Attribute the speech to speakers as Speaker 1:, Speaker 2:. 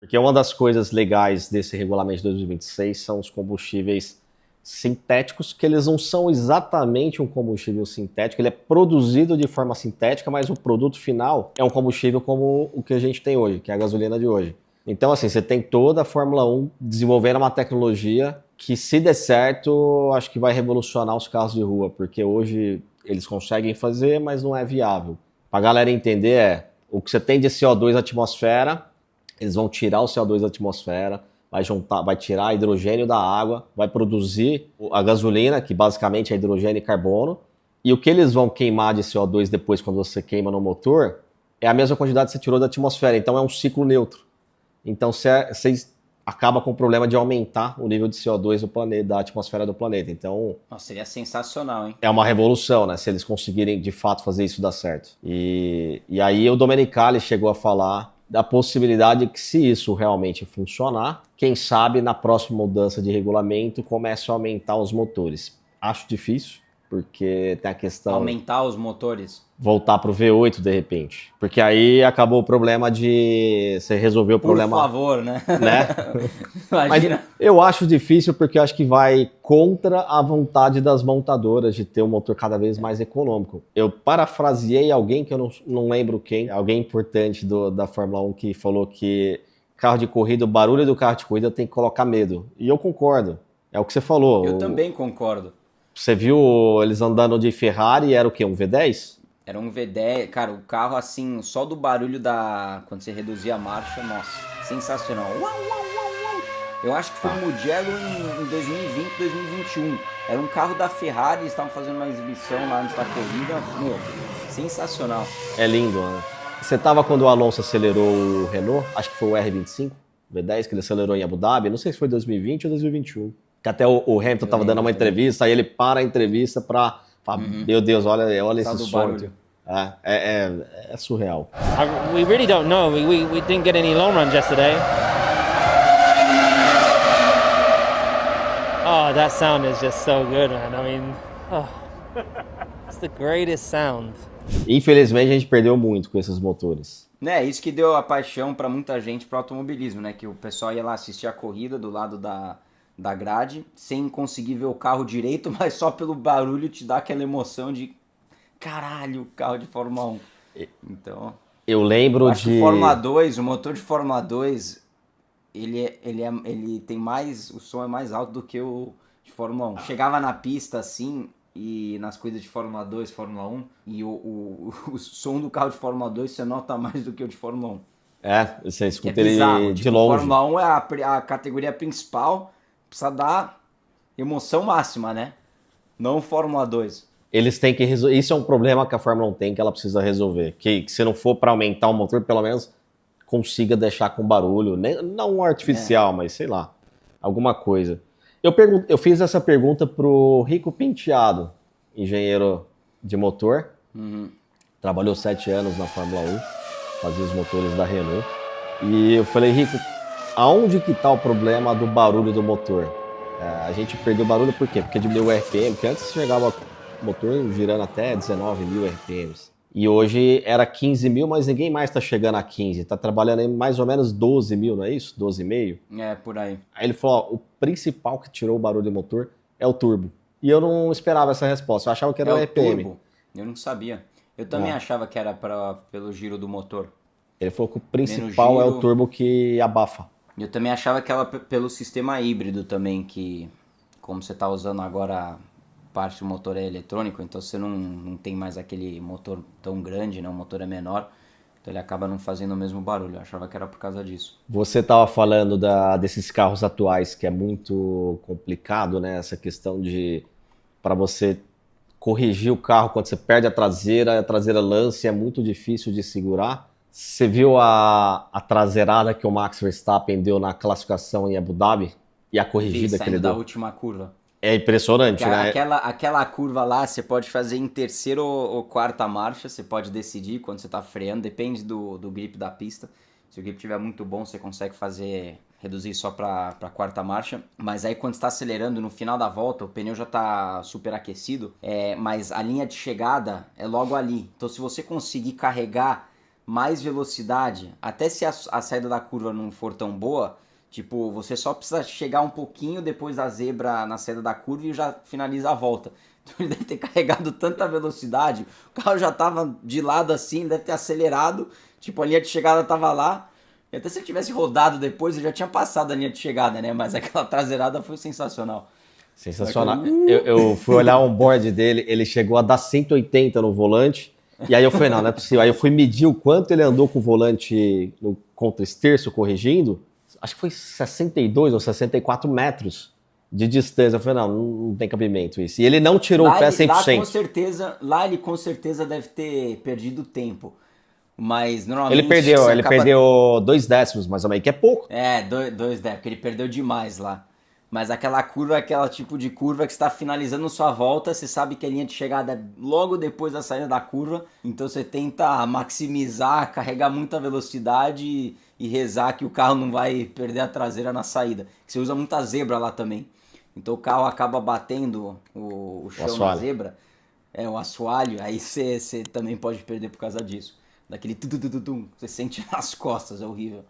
Speaker 1: Porque uma das coisas legais desse regulamento de 2026 são os combustíveis sintéticos, que eles não são exatamente um combustível sintético, ele é produzido de forma sintética, mas o produto final é um combustível como o que a gente tem hoje, que é a gasolina de hoje. Então, assim, você tem toda a Fórmula 1 desenvolvendo uma tecnologia que, se der certo, acho que vai revolucionar os carros de rua, porque hoje eles conseguem fazer, mas não é viável. Para a galera entender, o que você tem de CO2 na atmosfera, eles vão tirar o CO2 da atmosfera, vai tirar hidrogênio da água, vai produzir a gasolina, que basicamente é hidrogênio e carbono, e o que eles vão queimar de CO2 depois, quando você queima no motor, é a mesma quantidade que você tirou da atmosfera, então é um ciclo neutro. Então você acaba com o problema de aumentar o nível de CO2 do planeta, da atmosfera do planeta. Então,
Speaker 2: Nossa, seria sensacional, hein?
Speaker 1: é uma revolução, né? Se eles conseguirem de fato fazer isso dar certo. E aí o Domenicali chegou a falar da possibilidade de que, se isso realmente funcionar, quem sabe na próxima mudança de regulamento comece a aumentar os motores. Acho difícil, porque tem a questão
Speaker 2: Aumentar os motores.
Speaker 1: voltar para o V8 de repente. Porque aí acabou o problema de você resolver o
Speaker 2: Por
Speaker 1: problema,
Speaker 2: favor, né?
Speaker 1: né? Mas
Speaker 2: Imagina.
Speaker 1: eu acho difícil porque eu acho que vai contra a vontade das montadoras de ter um motor cada vez mais econômico. Eu parafraseei alguém que eu não lembro quem, alguém importante da Fórmula 1 que falou que carro de corrida, o barulho do carro de corrida tem que colocar medo. E eu concordo. É o que você falou.
Speaker 2: Eu também concordo.
Speaker 1: Você viu eles andando de Ferrari, era o quê? Um V10?
Speaker 2: Era um V10, cara, o carro assim, só do barulho da... Quando você reduzia a marcha, nossa, sensacional. Uau, uau, uau, uau. Eu acho que foi o Mugello em 2020, 2021. Era um carro da Ferrari, eles estavam fazendo uma exibição lá antes da corrida. Meu, sensacional.
Speaker 1: É lindo, né? Você tava quando o Alonso acelerou o Renault, acho que foi o R25, V10, que ele acelerou em Abu Dhabi, não sei se foi 2020 ou 2021. Que até o Hamilton tava dando uma entrevista, aí ele para a entrevista pra falar, meu Deus, olha esse som. É surreal.
Speaker 3: We really don't know. We didn't get any long runs yesterday. Oh, that sound is just so good, man. I mean, it's the greatest sound.
Speaker 1: Infelizmente a gente perdeu muito com esses motores.
Speaker 2: Né, isso que deu a paixão pra muita gente pro automobilismo, né? Que o pessoal ia lá assistir a corrida do lado da grade, sem conseguir ver o carro direito, mas só pelo barulho te dá aquela emoção de caralho, carro de Fórmula 1. Então,
Speaker 1: eu lembro
Speaker 2: eu acho que o Fórmula 2, o motor de Fórmula 2, ele tem mais, o som é mais alto do que o de Fórmula 1. Chegava na pista assim, e nas corridas de Fórmula 2, Fórmula 1, e o som do carro de Fórmula 2 você nota mais do que o de Fórmula 1.
Speaker 1: Você escuta
Speaker 2: ele
Speaker 1: de longe.
Speaker 2: Fórmula 1 é a categoria principal, precisa dar emoção máxima, né? Não Fórmula 2.
Speaker 1: Eles têm que resolver. Isso é um problema que a Fórmula 1 tem, que ela precisa resolver. Que se não for para aumentar o motor, pelo menos consiga deixar com barulho. Não artificial, mas sei lá. Alguma coisa. Eu fiz essa pergunta pro Rico Penteado, engenheiro de motor. Trabalhou 7 anos na Fórmula 1, fazia os motores da Renault. E eu falei, Rico, aonde que tá o problema do barulho do motor? A gente perdeu o barulho por quê? Porque diminuiu o RPM, porque antes chegava o motor girando até 19 mil RPMs. E hoje era 15 mil, mas ninguém mais está chegando a 15. Está trabalhando em mais ou menos 12 mil, não é isso? 12,5?
Speaker 2: É, por aí.
Speaker 1: Aí ele falou, ó, o principal que tirou o barulho do motor é o turbo. E eu não esperava essa resposta, eu achava que era o RPM.
Speaker 2: Turbo. Eu não sabia. Eu também achava que era pelo giro do motor.
Speaker 1: Ele falou que o principal é o turbo que abafa.
Speaker 2: Eu também achava que era pelo sistema híbrido também, que como você está usando agora parte do motor é eletrônico, então você não tem mais aquele motor tão grande, né? O motor é menor, então ele acaba não fazendo o mesmo barulho. Eu achava que era por causa disso.
Speaker 1: Você estava falando desses carros atuais, que é muito complicado, né? Essa questão de, para você corrigir o carro quando você perde a traseira lance, é muito difícil de segurar. Você viu a traseirada que o Max Verstappen deu na classificação em Abu Dhabi? E a corrigida que ele deu?
Speaker 2: Da última curva.
Speaker 1: É impressionante, né?
Speaker 2: Aquela curva lá, você pode fazer em terceira ou quarta marcha, você pode decidir quando você tá freando, depende do grip da pista. Se o grip estiver muito bom, você consegue reduzir só pra quarta marcha. Mas aí quando você tá acelerando, no final da volta, o pneu já tá super aquecido, mas a linha de chegada é logo ali. Então se você conseguir carregar mais velocidade, até se a saída da curva não for tão boa, tipo, você só precisa chegar um pouquinho depois da zebra na saída da curva e já finaliza a volta. Então ele deve ter carregado tanta velocidade, o carro já tava de lado assim, ele deve ter acelerado, tipo, a linha de chegada tava lá, e até se ele tivesse rodado depois, ele já tinha passado a linha de chegada, né? Mas aquela traseirada foi sensacional.
Speaker 1: Sensacional. Eu fui olhar o onboard dele, ele chegou a dar 180 no volante, e aí eu falei, não é possível. Aí eu fui medir o quanto ele andou com o volante no contra-esterço, corrigindo, acho que foi 62 ou 64 metros de distância. Eu falei, não tem cabimento isso. E ele não tirou o pé 100%.
Speaker 2: Lá ele com certeza deve ter perdido tempo. Mas normalmente...
Speaker 1: Ele perdeu 2 décimos, mais ou menos, que é pouco.
Speaker 2: É, 2 décimos, porque ele perdeu demais lá. Mas aquela curva é aquela tipo de curva que você está finalizando sua volta, você sabe que a linha de chegada é logo depois da saída da curva, então você tenta maximizar, carregar muita velocidade e rezar que o carro não vai perder a traseira na saída. Você usa muita zebra lá também, então o carro acaba batendo o chão na zebra, o assoalho, aí você também pode perder por causa disso. Daquele tum, você sente nas costas, é horrível.